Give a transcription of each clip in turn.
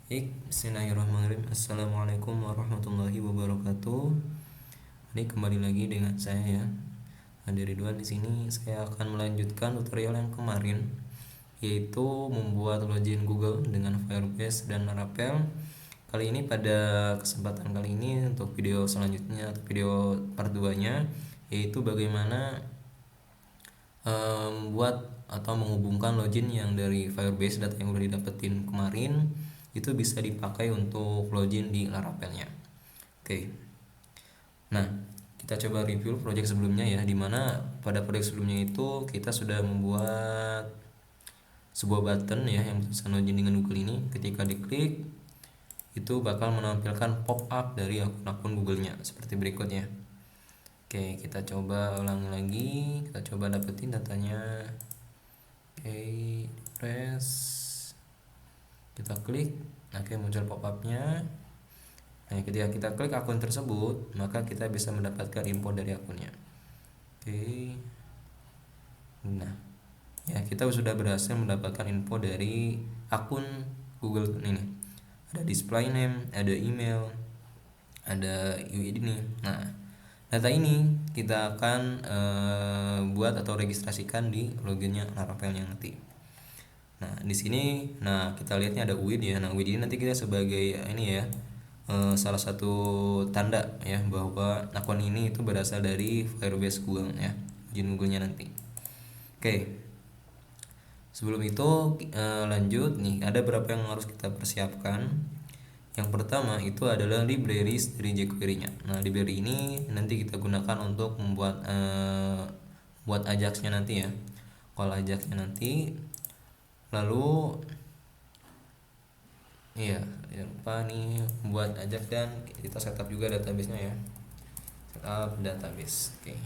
Bismillahirrahmanirrahim. Assalamualaikum warahmatullahi wabarakatuh. Ini kembali lagi dengan saya ya, Ade Ridwan. Di sini saya akan melanjutkan tutorial yang kemarin, yaitu membuat login Google dengan Firebase dan Laravel. Kali ini pada kesempatan kali ini untuk video selanjutnya atau video part 2-nya, yaitu bagaimana membuat atau menghubungkan login yang dari Firebase, data yang udah didapetin kemarin itu bisa dipakai untuk login di Laravelnya. Oke. Nah, kita coba review project sebelumnya ya, dimana pada project sebelumnya itu kita sudah membuat sebuah button ya yang bisa login dengan Google ini. Ketika diklik itu bakal menampilkan pop up dari akun Google-nya seperti berikutnya. Oke, kita coba ulangi lagi, kita coba dapetin datanya. Oke, press, kita klik, oke, muncul pop-upnya. Nah, ketika kita klik akun tersebut, maka kita bisa mendapatkan info dari akunnya. Oke, nah ya, kita sudah berhasil mendapatkan info dari akun Google ini. Ada display name, ada email, ada UID nih. Nah, data ini kita akan buat atau registrasikan di loginnya Laravelnya nanti. Nah, di sini kita lihatnya ada UID ya. Nah, UID ini nanti kita sebagai ini ya, salah satu tanda ya bahwa akun ini itu berasal dari Firebase Google ya, login Google-nya nanti. Oke. Sebelum itu lanjut nih, ada beberapa yang harus kita persiapkan. Yang pertama itu adalah libraries dari jQuery-nya. Nah, library ini nanti kita gunakan untuk membuat buat Ajax-nya nanti ya. Call Ajax-nya nanti. Lalu iya, jangan lupa nih buat Ajax, dan kita setup juga database-nya ya. Setup database. Oke.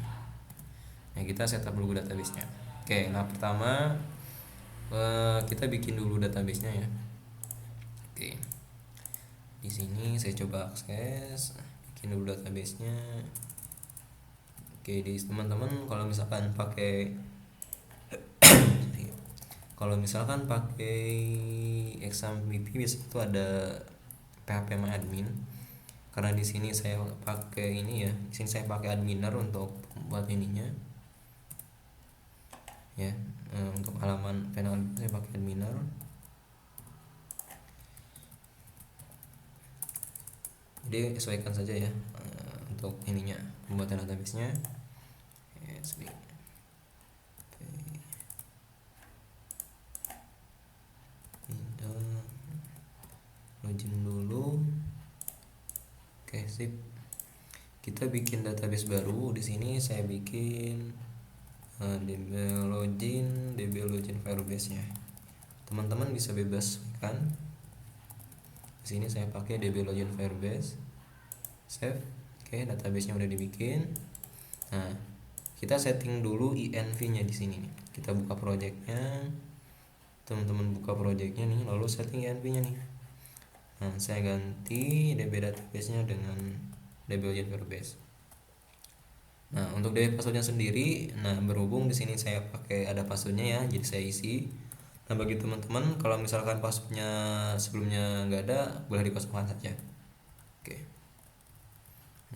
Nah, kita setup dulu database-nya. Oke, nah pertama kita bikin dulu database-nya ya. Oke. Di sini saya coba akses, bikin dulu database-nya. Oke, di teman-teman kalau misalkan pakai XAMPP biasanya itu ada phpMyAdmin. Karena di sini saya pakai ini ya, di sini saya pakai adminer untuk buat ininya. Ya, untuk halaman panel saya pakai adminer. Jadi sesuaikan saja ya untuk ininya, pembuatan database-nya. Yes, login dulu. Oke, sip. Kita bikin database baru. Di sini saya bikin db login Firebase-nya. Teman-teman bisa bebas kan. Di sini saya pakai db login Firebase. Save. Oke, database-nya udah dibikin. Nah, kita setting dulu env-nya di sini nih. Kita buka project-nya. Teman-teman buka project-nya nih, lalu setting env-nya nih. Nah, saya ganti db database-nya dengan db login Firebase. Nah, untuk db password-nya sendiri, berhubung di sini saya pakai ada password-nya ya, jadi saya isi. Nah, bagi teman-teman kalau misalkan password-nya sebelumnya nggak ada, boleh dikosongkan saja. Oke.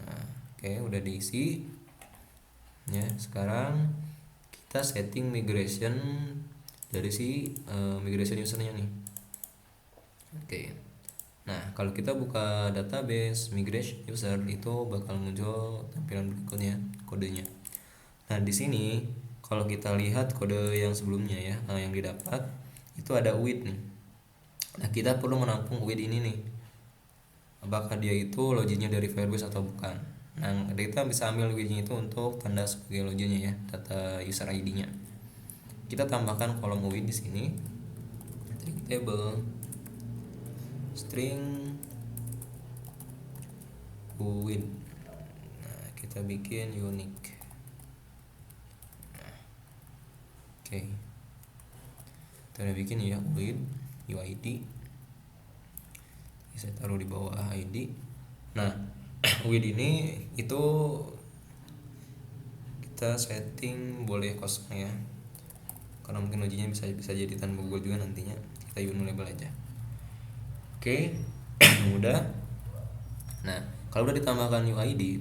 Nah, oke, udah diisi. Ya, sekarang kita setting migration dari si migration usernya nih. Oke. Nah, kalau kita buka database migration user itu bakal muncul tampilan berikutnya, kodenya. Nah, di sini kalau kita lihat kode yang sebelumnya ya, yang didapat itu ada UID nih. Nah, kita perlu menampung UID ini nih. Apakah dia itu loginnya dari Firebase atau bukan. Nah, kita bisa ambil UID-nya itu untuk tanda sebagai loginnya ya, data user ID-nya. Kita tambahkan kolom UID di sini. Table string UID. Nah, kita bikin unique. Oke. Kita udah bikin ya UID. Saya taruh di bawah ID. Nah, UID ini itu kita setting boleh kosong ya, karena mungkin loginnya bisa jadi tanpa Google juga nantinya. Kita enable aja. Oke. Udah. Nah, kalau udah ditambahkan UID,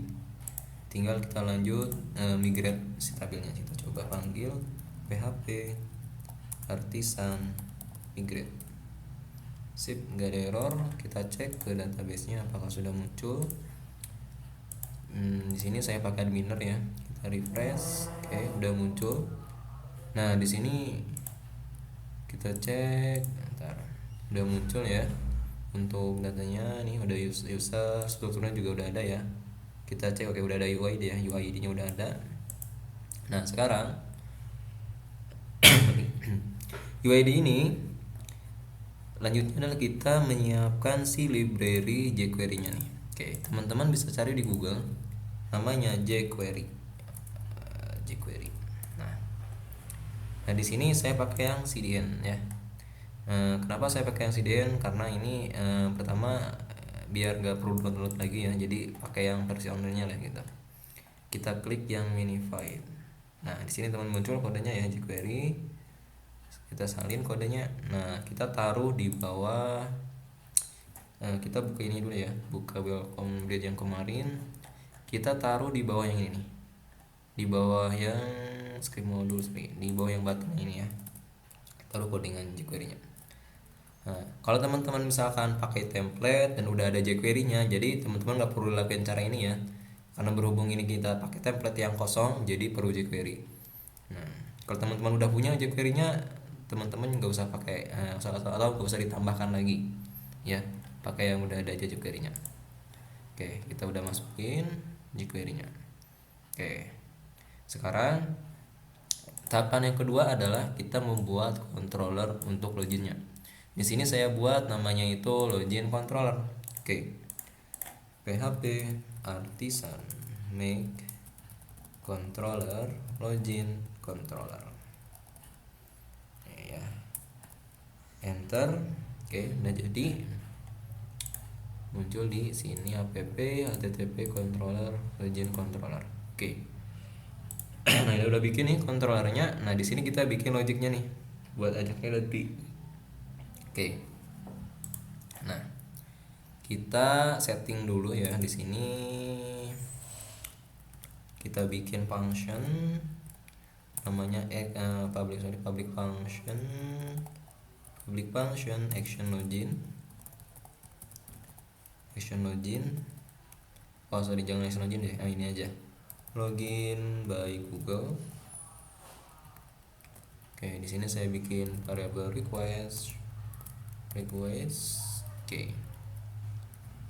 tinggal kita lanjut migrate si tabelnya. Kita coba panggil php artisan migrate. Sip, nggak ada error. Kita cek ke database-nya apakah sudah muncul. Di sini saya pakai adminer ya. Kita refresh. Oke, udah muncul. Nah, di sini kita cek. Bentar. Udah muncul ya. Untuk datanya nih udah user, strukturnya juga udah ada ya. Kita cek, oke udah ada UID ya. UID-nya udah ada. Nah, sekarang UID ini lanjutnya adalah kita menyiapkan si library jQuery-nya nih. Oke, teman-teman bisa cari di Google namanya jQuery. jQuery. Nah, di sini saya pakai yang CDN ya. Kenapa saya pakai yang CDN? Karena ini pertama biar gak perlu download lagi ya. Jadi pakai yang versi ownernya lah gitu. Kita klik yang minified. Nah, di sini teman muncul kodenya ya jQuery. Kita salin kodenya. Nah, kita taruh di bawah. Kita buka ini dulu ya. Buka welcome page yang kemarin. Kita taruh di bawah yang ini nih. Di bawah yang script module, di bawah yang button ini ya. Taruh codingan jQuery-nya. Nah, kalau teman-teman misalkan pakai template dan udah ada jQuery-nya, jadi teman-teman nggak perlu lakukan cara ini ya. Karena berhubung ini kita pakai template yang kosong, jadi perlu jQuery. Nah, kalau teman-teman udah punya jQuery-nya, teman-teman nggak usah pakai atau nggak usah ditambahkan lagi, ya. Pakai yang udah ada aja jQuery-nya. Oke, kita udah masukin jQuery-nya. Oke, sekarang tahapan yang kedua adalah kita membuat controller untuk loginnya. Di sini saya buat namanya itu login controller. Oke. PHP artisan make controller login controller. Ya. Enter. Oke, udah jadi. Muncul di sini app http controller login controller. Oke. Nah, udah bikin nih controllernya. Nah, di sini kita bikin logiknya nih buat ajaknya nanti. Oke. Nah, kita setting dulu ya di sini. Kita bikin function namanya public function action login. Oh sorry, jangan action login deh. Ini aja. Login by Google. Oke, di sini saya bikin variable request. Oke.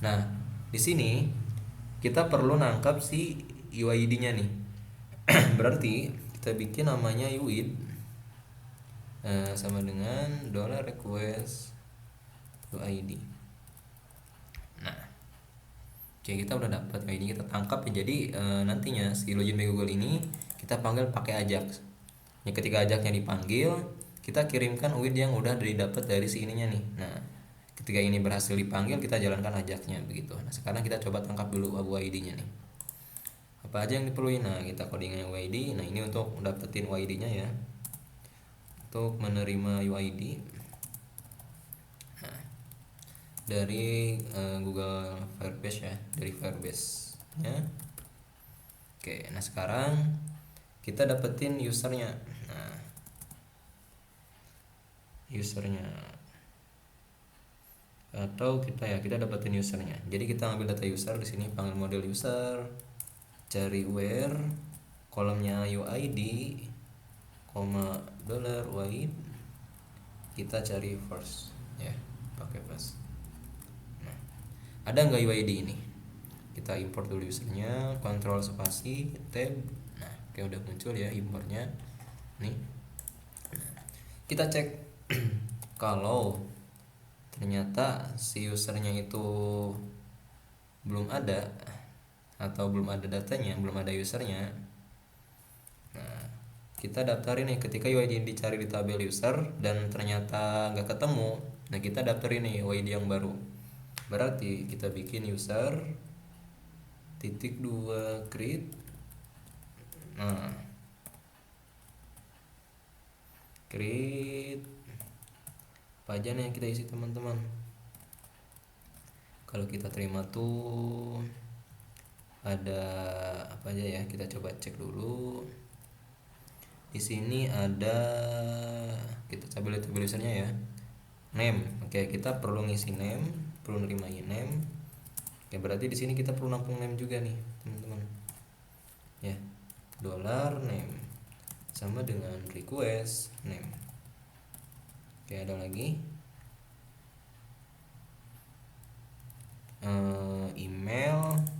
Nah, di sini kita perlu nangkap si UID-nya nih. Berarti kita bikin namanya UID sama dengan $request UID. Nah, oke, kita udah dapat UID, kita tangkap ya. Jadi nantinya si login by Google ini kita panggil pakai Ajax. Ya, ketika Ajaxnya dipanggil, kita kirimkan UID yang udah didapat dari si ininya nih. Nah, ketika ini berhasil dipanggil, kita jalankan Ajaxnya begitu. Nah, sekarang kita coba tangkap dulu UID-nya nih. Apa aja yang diperluin? Nah, kita codingnya UID. Nah, ini untuk dapetin UID-nya ya. Untuk menerima UID. Nah, dari Google Firebase ya, dari Firebase ya. Oke, nah sekarang kita dapetin usernya. Nah, usernya atau kita dapetin usernya. Jadi kita ambil data user di sini, panggil model user, cari where, kolomnya UID, $UID, kita cari first ya, pakai first. Nah, ada nggak UID ini? Kita import dulu usernya, kontrol spasi tab. Nah, kayak udah muncul ya importnya nih. Nah, kita cek kalau ternyata si usernya itu belum ada atau belum ada datanya, belum ada usernya. Nah, kita daftarin nih, ketika UID dicari di tabel user dan ternyata nggak ketemu, nah kita daftarin nih UID yang baru. Berarti kita bikin user -2 create. Nah, create apa aja nih yang kita isi teman-teman. Kalau kita terima tuh ada apa aja ya, kita coba cek dulu. Di sini ada, kita coba lihat tulisannya ya, name. Oke, kita perlu ngisi name, perlu nerima name. Oke, berarti di sini kita perlu nampung name juga nih teman-teman ya. Dollar name sama dengan request name. Oke, ada lagi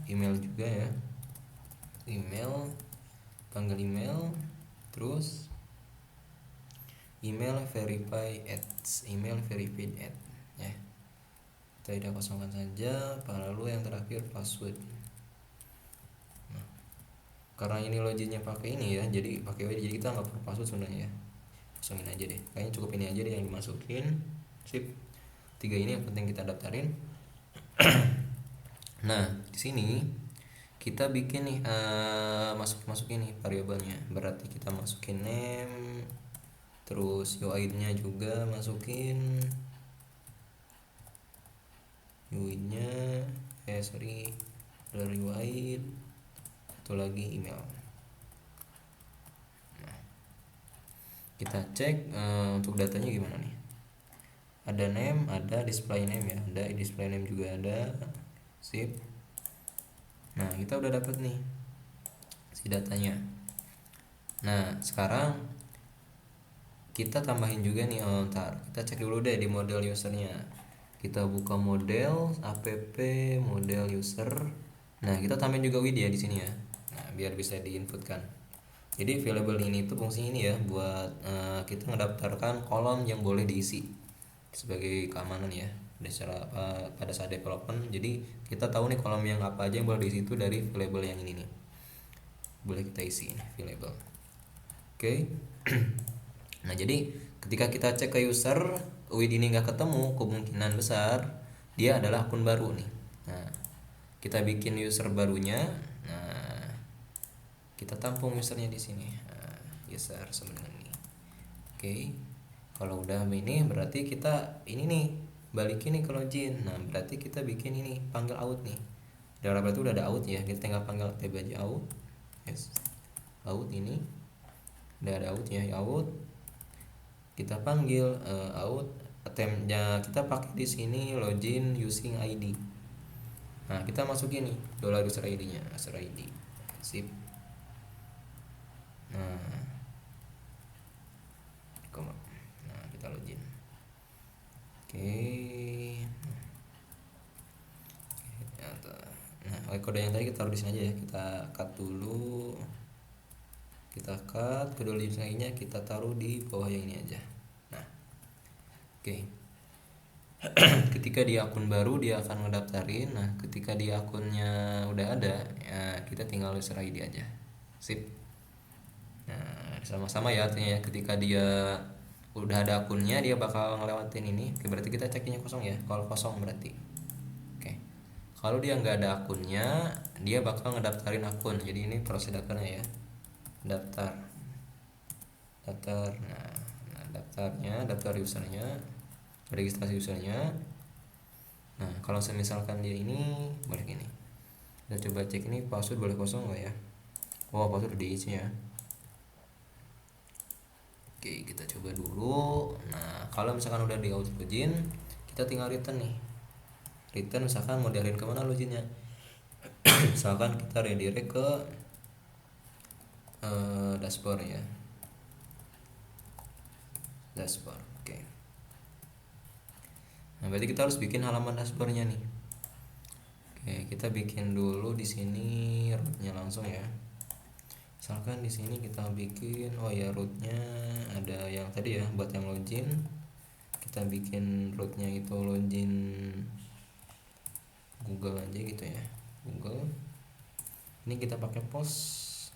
email juga ya, email, panggil email, terus email verified at ya. Kita tidak kosongkan saja, lalu yang terakhir password. Nah, karena ini loginnya pakai ini ya, jadi pakai WD, jadi kita nggak perlu password sebenarnya ya, kosongin aja deh, kayaknya cukup ini aja deh yang dimasukin. Sip, 3 ini yang penting kita daftarin. Nah, di sini kita bikin nih masukin nih variabelnya. Berarti kita masukin name, terus UI-nya juga masukin UI-nya dari UI, satu lagi email. Nah, kita cek untuk datanya gimana nih. Ada name, ada display name ya, ada display name juga ada. Sip. Nah, kita udah dapat nih si datanya. Nah, sekarang kita tambahin juga nih, ntar kita cek dulu deh di model usernya. Kita buka model app model user. Nah, kita tambahin juga width ya di sini ya. Nah, biar bisa diinputkan. Jadi variable ini tuh fungsinya ini ya, buat kita mendaftarkan kolom yang boleh diisi sebagai keamanan ya. Pada saat development, jadi kita tahu nih kolom yang apa aja yang boleh diisi itu dari variable yang ini nih. Boleh kita isi ini variable. Oke. Nah, jadi ketika kita cek ke user, width ini nggak ketemu, kemungkinan besar dia adalah akun baru nih. Nah, kita bikin user barunya. Nah, kita tampung usernya di sini. Nah, user sebenarnya ini. Oke. Kalau udah ini berarti kita ini nih balikin nih ke login. Nah, berarti kita bikin ini panggil out nih. Di Laravel itu udah ada out ya, kita tinggal panggil tab aja out. Yes. Out ini udah ada out ya, out. Kita panggil out attempt-nya, kita pakai di sini login using ID. Nah, kita masukin nih $user ID-nya, user ID. Sip. Nah, kita login. Oke. Nah, kode yang tadi kita taruh di sini aja ya. Kita cut dulu. Kita cut kode user-nya, kita taruh di bawah yang ini aja. Nah, oke. Ketika di akun baru dia akan ngedaftarin. Nah, ketika di akunnya udah ada ya, kita tinggal user ID aja. Sip. Nah, sama-sama ya artinya ya, ketika dia udah ada akunnya dia bakal ngelewatin ini. Oke, berarti kita cekinnya kosong ya. Kalau kosong berarti oke. Kalau dia nggak ada akunnya, dia bakal ngedaftarin akun. Jadi ini proses daftarnya ya, daftar. Nah, daftarnya, daftar usernya, registrasi usernya. Nah, kalau misalkan dia ini boleh gini, kita coba cek ini password boleh kosong nggak ya. Oh, password diisi ya. Oke, kita coba dulu. Nah, kalau misalkan udah di auto login, kita tinggal return nih. Return misalkan mau diarahin kemana loginnya. Misalkan kita redirect ke dashboard ya. Dashboard. Oke. Nah, berarti kita harus bikin halaman dashboardnya nih. Oke, kita bikin dulu di sini rootnya langsung ya. Misalkan di sini kita bikin, oh ya rootnya ada yang tadi ya, buat yang login kita bikin rootnya itu login Google aja gitu ya, Google. Ini kita pakai post,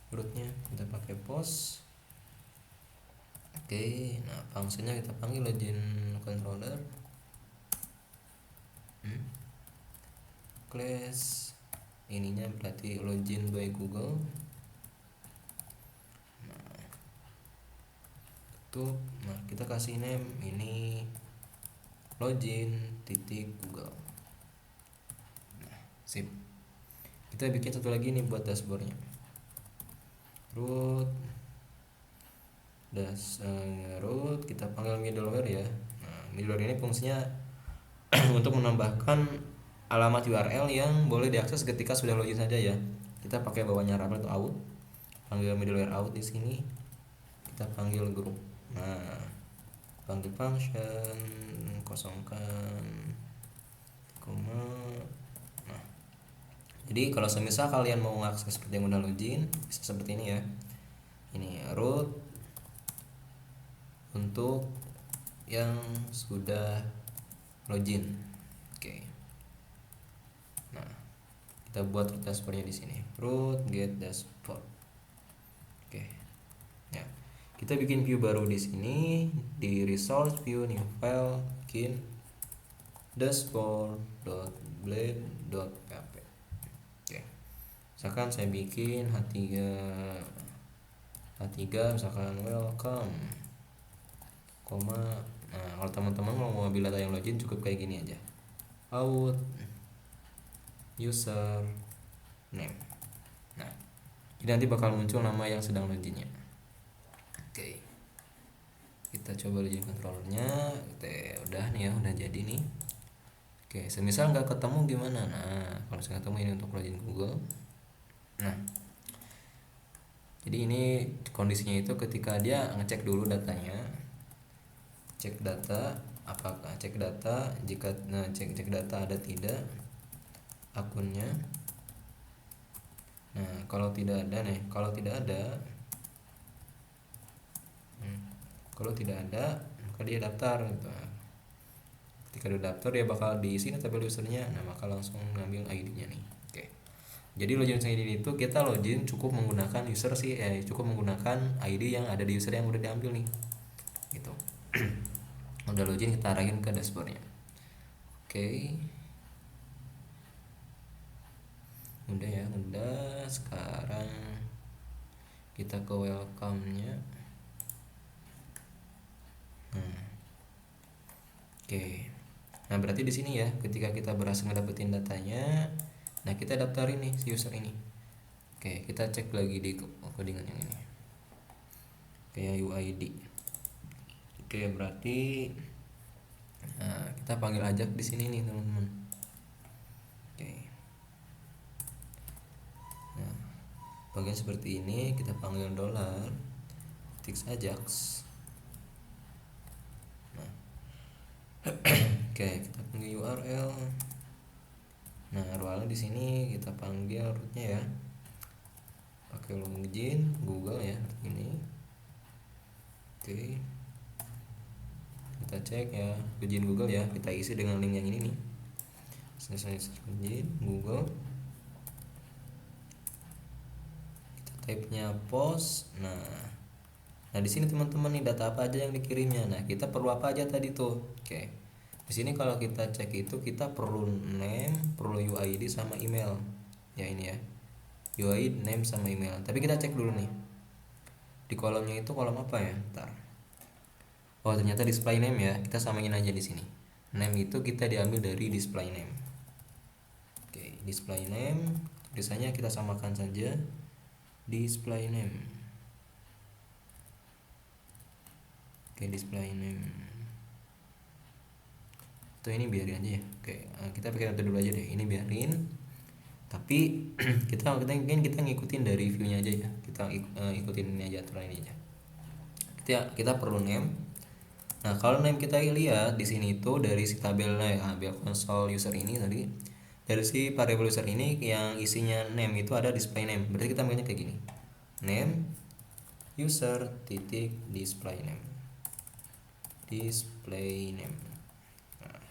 rootnya kita pakai post. Oke, nah fungsinya kita panggil login controller. Class ininya berarti login by Google. Nah, kita kasih name ini login titik Google. Sip. Kita bikin satu lagi nih buat dashboardnya. Root root kita panggil middleware ya. Nah, middleware ini fungsinya untuk menambahkan alamat URL yang boleh diakses ketika sudah login saja ya. Kita pakai bawahnya Laravel itu out. Panggil middleware out di sini. Kita panggil group. Nah, panggil function, kosongkan koma. Nah, jadi kalau semisal kalian mau mengakses seperti yang udah login, bisa seperti ini ya. Ini root untuk yang sudah login. Oke. Nah, kita buat root dashboardnya di sini. Root get dashboard. Oke. Ya. Kita bikin view baru di sini di resource view new file bikin dashboard.blade.php. Oke. Misalkan saya bikin H3 misalkan welcome koma. Nah, kalau teman-teman mau ngambil data yang login cukup kayak gini aja. Out user name. Nah, jadi nanti bakal muncul nama yang sedang loginnya. Oke. Kita coba login controllernya. Udah nih ya, udah jadi nih. Oke, semisal nggak ketemu gimana? Nah, kalau saya ketemu ini untuk login Google. Nah, jadi ini kondisinya itu ketika dia ngecek dulu datanya, cek data apakah cek data jika cek data ada tidak akunnya. Nah, kalau tidak ada kalau tidak ada maka dia daftar gitu. Ketika dia daftar dia bakal diisi tabel usernya. Nah, maka langsung ngambil ID-nya nih. Oke. Jadi login ID itu kita login cukup menggunakan cukup menggunakan ID yang ada di user yang udah diambil nih. Gitu. Udah login kita arahin ke dashboardnya. Oke. Udah ya, udah. Sekarang kita ke welcome-nya. Oke. Nah, berarti di sini ya, ketika kita berhasil ngedapetin datanya, nah kita daftarin nih si user ini. Oke, kita cek lagi di codingan yang ini. Kayak UID. Oke, berarti nah, kita panggil ajak di sini nih, teman-teman. Oke. Nah, bagian seperti ini kita panggil $, tiks ajax. Nah. Oke, kita panggil URL. Nah, URL di sini kita panggil rootnya ya. Pakai login Google ya, ini. Oke. Kita cek ya, login Google ya. Kita isi dengan link yang ini nih. Saya login Google. Kita type-nya post. Nah, di sini teman-teman nih data apa aja yang dikirimnya. Nah, kita perlu apa aja tadi tuh. Oke. Di sini kalau kita cek itu kita perlu name, perlu UID sama email. Ya ini ya. UID, name sama email. Tapi kita cek dulu nih. Di kolomnya itu kolom apa ya? Ntar. Oh, ternyata display name ya. Kita samain aja di sini. Name itu kita diambil dari display name. Oke, display name tulisannya kita samakan saja. Display name. Oke, display name. Tuh ini biarin aja ya. Oke, kita pakai itu dulu aja deh. Ini biarin. Tapi kita ngikutin dari view-nya aja ya. Kita ikutin ini aja, aturan ini aja. Kita perlu name. Nah, kalau name kita lihat di sini itu dari si tabelnya ya, tabel console user ini tadi. Dari si variable user ini yang isinya name itu ada display name. Berarti kita ambilnya kayak gini. Name user titik display name. Display name. Nah,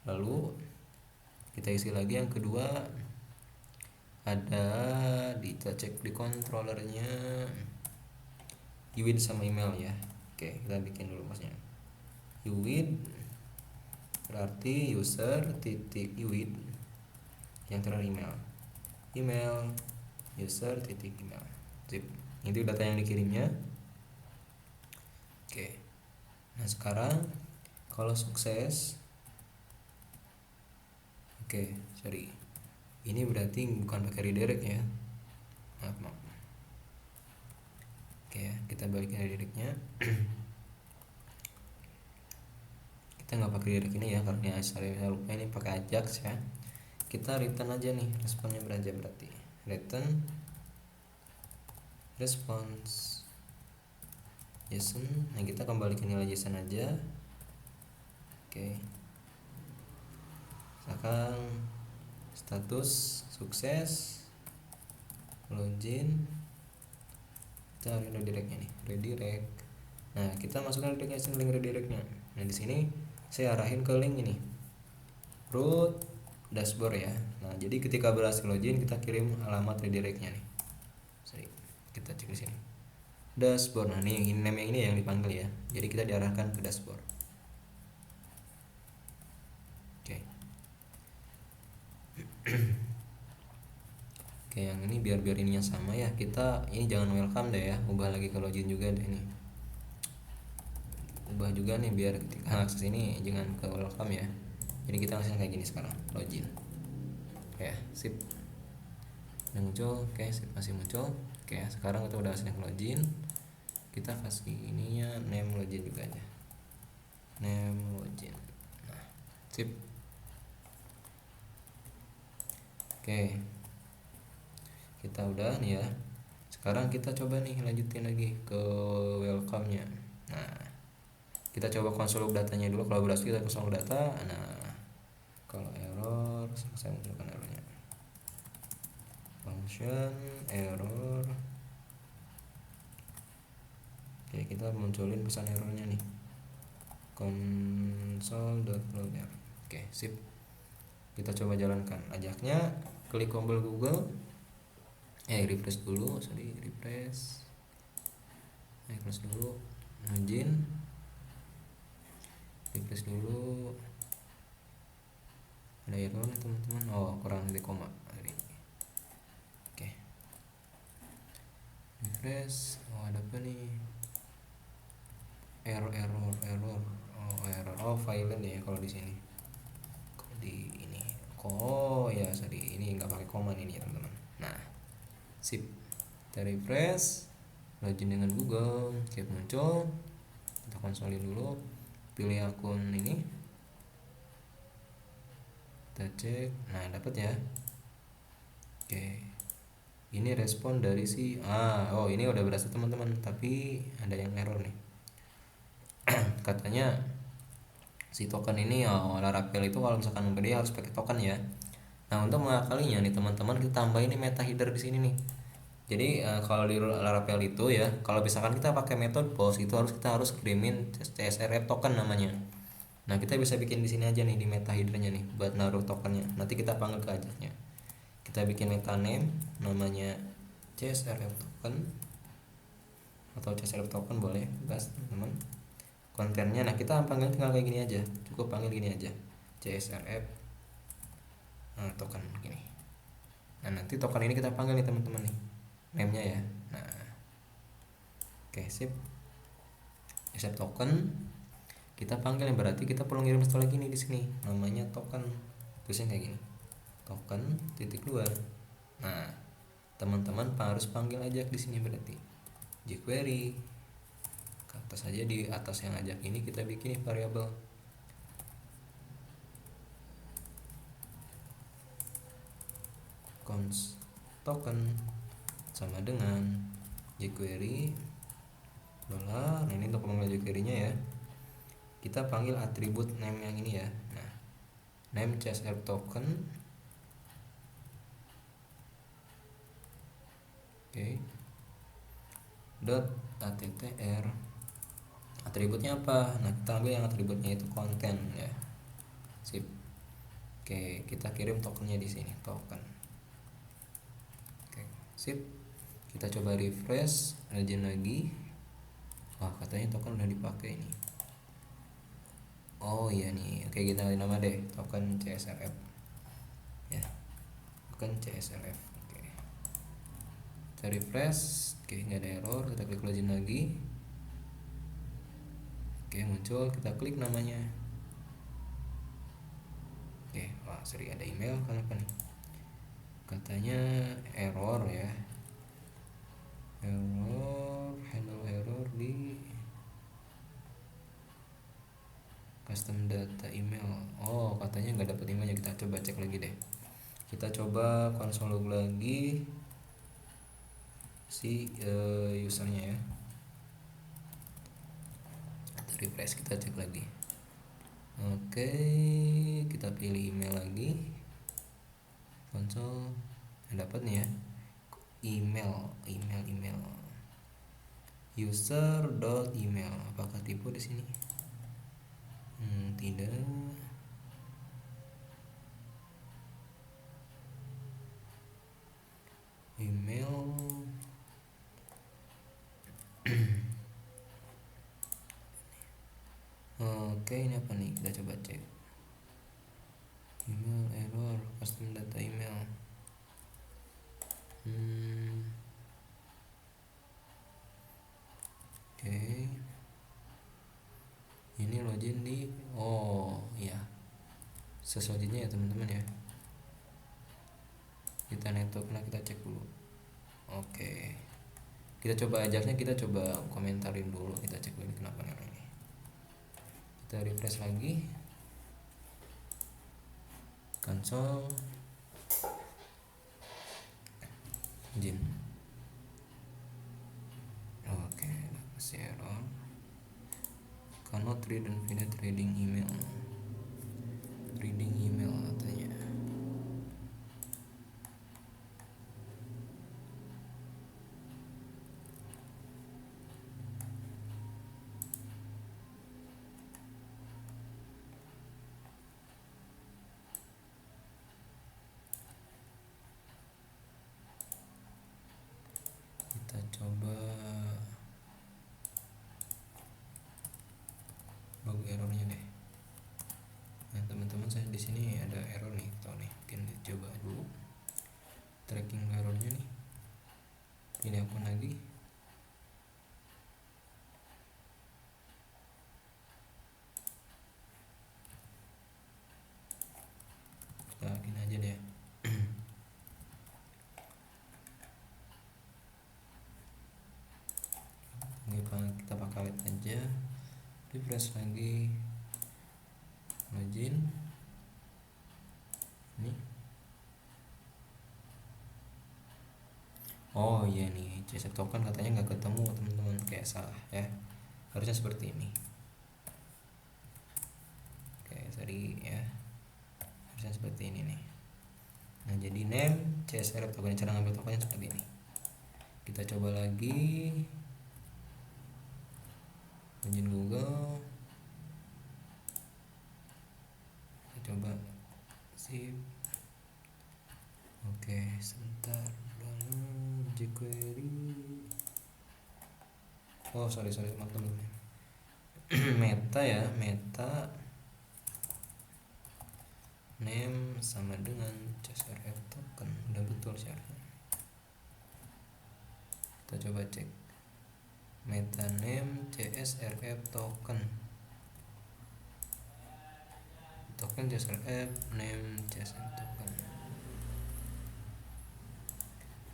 lalu kita isi lagi yang kedua. Ada kita cek di controllernya UID sama email ya. Oke, kita bikin dulu maksudnya. UID berarti user titik UID yang terakhir email user titik email. Zip. Itu data yang dikirimnya. Oke. Nah, sekarang kalau sukses, oke, sorry. Ini berarti bukan pakai redirect ya, maaf. Oke ya, kita balikin redirectnya. Kita nggak pakai redirect ini ya karena saya lupa ini pakai Ajax ya. Kita return aja nih, responnya beraja berarti return response JSON. Nah kita kembalikan nilai JSON aja. Oke, misalkan status sukses login, kita harus redirectnya nih, redirect. Nah kita masukkan redirectnya, link redirectnya. Nah di sini saya arahin ke link ini, root dashboard ya. Nah jadi ketika berhasil login kita kirim alamat redirectnya nih. Sorry, kita cek di sini dashboard. Nah ini name yang ini yang dipanggil ya, jadi kita diarahkan ke dashboard. Oke. Oke, yang ini biar ininya sama ya. Kita ini jangan welcome deh ya, ubah lagi ke login juga deh ini. Ubah juga nih biar ketika akses ini jangan ke welcome ya. Jadi kita langsung kayak gini sekarang, login. Oke, sip. Udah muncul, oke, sip, masih muncul. Oke, sekarang kita udah hasilnya login. Kita kasih ininya name login juga aja. Name login. Nah, sip. Oke. Kita udah nih ya. Sekarang kita coba nih lanjutin lagi ke welcome-nya. Nah, kita coba konsol log datanya dulu. Kalau berhasil kita konsol log data. Nah, kalau error, saya munculkan errornya. Function error. Oke, kita munculin pesan errornya nih. Console.log error. Oke, sip. Kita coba jalankan. Ajaknya klik tombol Google. Refresh dulu, refresh dulu, login, refresh dulu. Ada error nih teman-teman, kurang di koma hari ini. Oke, refresh. Ada apa nih? Error. Violent ya kalau di sini. Kalau di ini, ya ini nggak pakai koma ini ya teman-teman. Nah, sip, kita refresh, login dengan Google, siap muncul. Kita konsolin dulu, pilih akun ini, kita cek. Nah dapat ya. Oke, ini respon dari si ini udah berhasil teman-teman, tapi ada yang error nih. Katanya si token ini Laravel itu kalau misalkan dia harus pakai token ya. Nah untuk mengakalinya nih teman-teman, kita tambah ini meta header di sini nih. Jadi kalau di Laravel itu ya, kalau misalkan kita pakai metode post itu kita harus kirimin CSRF token namanya. Nah kita bisa bikin di sini aja nih di meta headernya nih buat naruh tokennya. Nanti kita panggil ke ajaknya. Kita bikin meta name namanya CSRF token atau CSRF token boleh, bebas teman-teman. Kontennya, nah kita panggil tinggal kayak gini aja, cukup panggil gini aja, CSRF token gini. Nah nanti token ini kita panggil nih teman-teman nih, name-nya ya. Nah, oke, sip. Accept token kita panggil, yang berarti kita perlu ngirim satu lagi nih di sini, namanya token, tulisnya kayak gini, token titik 2. Nah teman-teman harus panggil ajak di sini, berarti jQuery ke atas aja. Di atas yang ajak ini kita bikin variabel const token sama dengan jQuery $. Nah ini untuk memanggil jQuery-nya ya, kita panggil atribut name yang ini ya. Nah name CSRF token. Dot attr, atributnya apa? Nah kita ambil yang atributnya itu konten ya. Sip. Oke, kita kirim tokennya di sini, token. Oke, sip. Kita coba refresh, rajin lagi. Katanya token udah dipakai ini. Iya nih. Oke, kita ganti nama deh, token CSRF. Ya. Token CSRF. Oke. Kita refresh. Oke, nggak ada error. Kita klik login lagi. Oke, muncul. Kita klik namanya. Oke, ada email kenapa nih? katanya error ya, handle error di custom data email. Oh, katanya nggak dapat emailnya. Kita coba cek lagi deh. Kita coba konsol log lagi si usernya ya. Kita refresh, kita cek lagi. Oke, kita pilih email lagi. Konsol dapat nih ya. Email user.email. Apakah tipe di sini? Tidak. Email oke, ini apa nih? Kita coba cek. Email error, custom data email. Oke. Ini login di ya. Sesuainya ya teman-teman ya. Kita network, nah kita cek dulu. Oke. Kita coba ajaknya, kita coba komentarin dulu, kita cek dulu kenapa error ini. Kita refresh lagi konsol Jin. Oke, masih error. Cannot read and validate reading email katanya. Kita coba log errornya deh. Nah teman-teman, saya di sini ada error nih, tahu nih. Kita coba dulu tracking errornya nih. Ini akun lagi. Kita login aja deh. Kita pakai light aja. Refresh lagi, login ini. Oh iya nih, CSR token katanya nggak ketemu teman-teman, kayak salah ya, harusnya seperti ini. Kayak tadi ya, harusnya seperti ini nih. Nah jadi name CSR token, cara ngambil tokennya seperti ini. Kita coba lagi, login Google. Kita coba sip. Oke, sebentar dulu. jQuery. Oh sorry teman-teman. Meta ya, meta name sama dengan CSRF token. Udah betul syaratnya. Kita coba cek meta name CSRF token CSRF name CSRF token.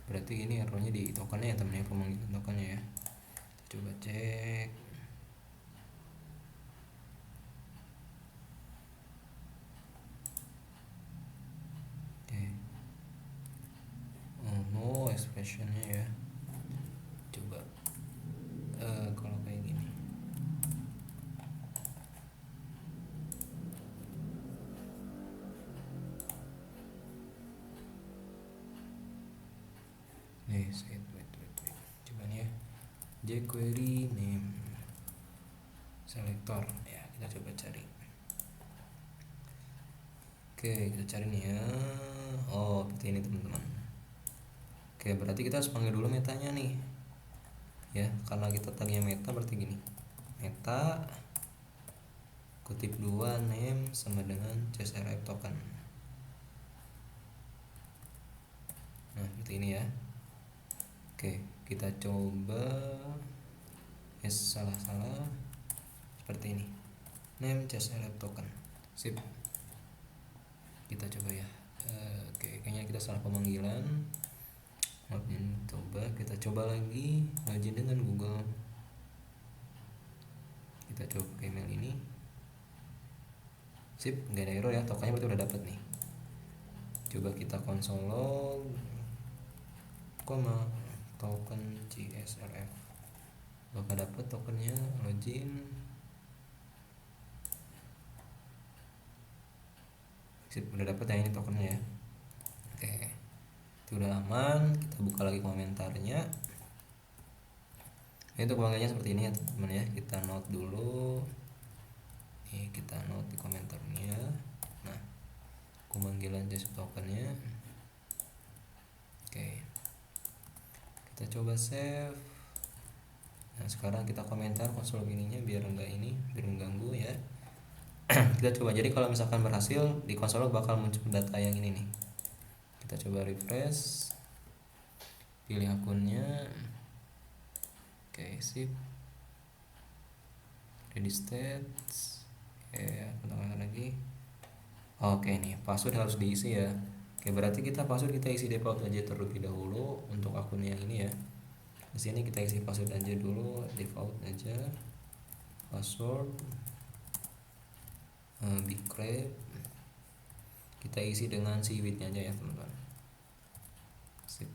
Berarti ini errornya di tokennya ya teman-teman, pemanggilan tokennya ya. Kita coba cek. Oke. Oh no expressionnya ya. Coba kalau kayak gini. Nih, wait. Coba nih ya. jQuery name selector ya, kita coba cari. Oke, kita cari nih ya. Oh, seperti ini teman-teman. Oke, berarti kita harus panggil dulu metanya nih. Ya, karena kita tagnya meta, berarti gini. Meta kutip 2 name sama dengan CSRF token. Nah, seperti ini ya. Oke, kita coba salah seperti ini. Name CSRF token. Sip. Kita coba ya. Oke, kayaknya kita salah pemanggilan. Login, coba kita coba lagi login dengan Google. Kita coba pakai email ini. Sip, nggak ada error ya, tokennya berarti udah dapet nih. Coba kita konsol log, token CSRF. Bakal dapet tokennya, login. Sip, udah dapet ya ini tokennya ya. Oke, itu udah aman. Kita buka lagi komentarnya. Ini untuk pemanggilannya seperti ini ya teman-teman ya. Kita note dulu. Nih, kita note di komentarnya. Nah, pemanggilan JSON tokennya. Oke, kita coba save. Nah, sekarang kita komentar konsol ininya biar biar mengganggu ya. Kita coba, jadi kalau misalkan berhasil di konsol bakal muncul data yang ini nih. Kita coba refresh, pilih akunnya. Oke, sip. Ready states. Oke, tambahkan lagi. Oke, nih password harus diisi ya. Oke, berarti password kita isi default aja terlebih dahulu untuk akun yang ini ya. Di sini kita isi password aja dulu, default aja. Password bcrep. Kita isi dengan si width-nya aja ya, teman-teman. Sip.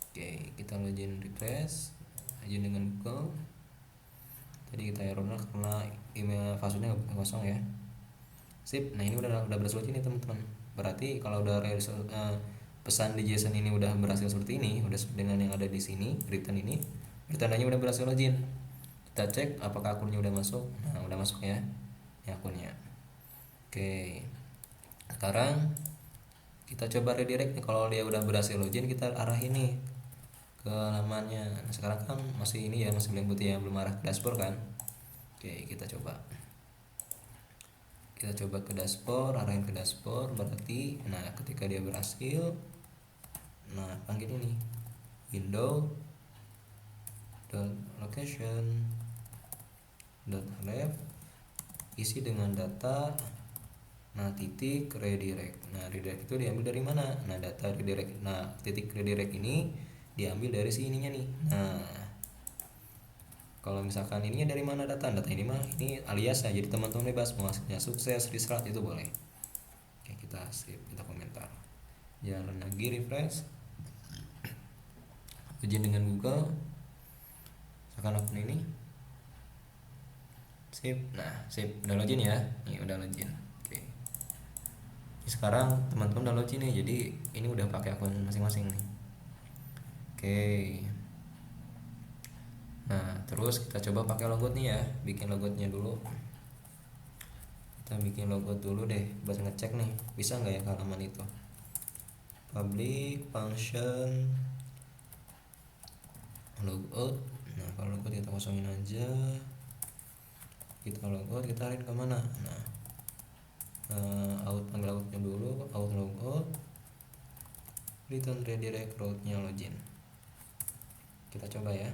Oke, kita login refresh, login dengan Google. Tadi kita error karena email passwordnya kosong ya. Sip. Nah, ini udah berhasil login nih teman-teman. Berarti kalau udah pesan di JSON ini udah berhasil seperti ini, udah dengan yang ada di sini, return ini, tandanya udah berhasil login. Kita cek apakah akunnya udah masuk. Nah, udah masuk ya, ini akunnya. Oke, sekarang kita coba redirect nih. Kalau dia udah berhasil login, kita arahin nih ke halamannya. Nah, sekarang kan masih ini ya, masih blank putih ya, belum arah ke dashboard kan. Oke, kita coba ke dashboard, arahin ke dashboard. Berarti nah ketika dia berhasil, nah panggil ini window location left, isi dengan data. Nah, titik redirect. Nah, redirect itu diambil dari mana? Nah, data redirect. Nah, titik redirect ini diambil dari si ininya nih. Nah, kalau misalkan ininya dari mana data ini mah ini alias ya, jadi teman-teman bebas mau hasilnya sukses, restart itu boleh. Oke, kita save, kita komentar. Jalan lagi, refresh, login dengan Google. Misalkan akun ini sip. Nah, sip, udah login ya. Nih, udah login. Oke, sekarang teman-teman udah login nih, jadi ini udah pakai akun masing-masing nih. Oke, nah terus kita coba pakai logout nih ya. Bikin logoutnya dulu. Kita bikin logout dulu deh buat ngecek nih bisa nggak ya ke halaman itu. Public function logout. Nah, kalau logout kita kosongin aja. Kita logout, kita arahin kemana? Nah, panggil outnya dulu, out logout, return redirect route-nya login. Kita coba ya.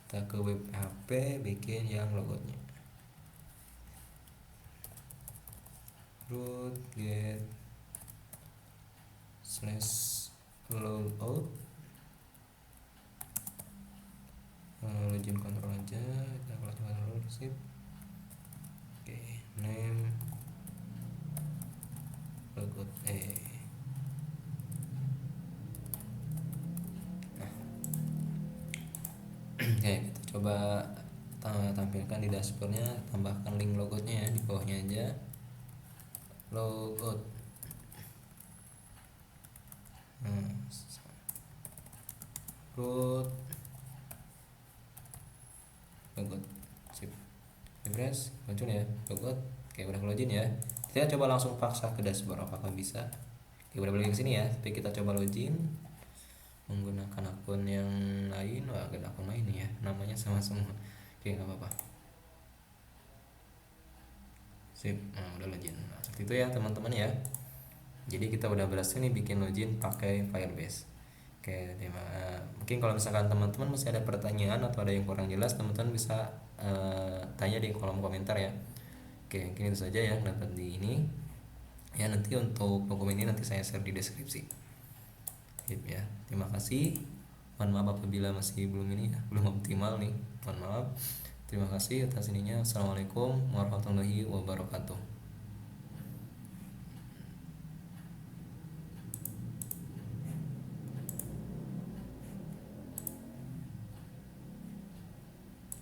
Kita ke web PHP, bikin yang logoutnya. Root get slash logout. Login control aja, kita close control, sip. Oke, name logout nah. Oke, kita coba tampilkan di dashboardnya, tambahkan link logoutnya ya di bawahnya aja. Logout root logout, sip. Refresh, muncul ya logout. Oke, udah login ya. Kita coba langsung paksa ke dashboard apakah bisa. Oke, udah balik ke sini ya. Tapi kita coba login menggunakan akun yang lain. Wah, akun lain ya, namanya sama semua. Oke, nggak apa-apa. Sip. Nah, udah login. Nah, seperti itu ya teman-teman ya. Jadi kita udah berhasil nih bikin login pakai Firebase. Oke, mungkin kalau misalkan teman-teman masih ada pertanyaan atau ada yang kurang jelas, teman-teman bisa tanya di kolom komentar ya. Oke, mungkin itu saja ya dapat di ini. Ya, nanti untuk dokumen ini nanti saya share di deskripsi. Gitu ya. Terima kasih. Mohon maaf apabila masih belum ini ya, belum optimal nih. Mohon maaf. Terima kasih atas ininya. Assalamualaikum warahmatullahi wabarakatuh.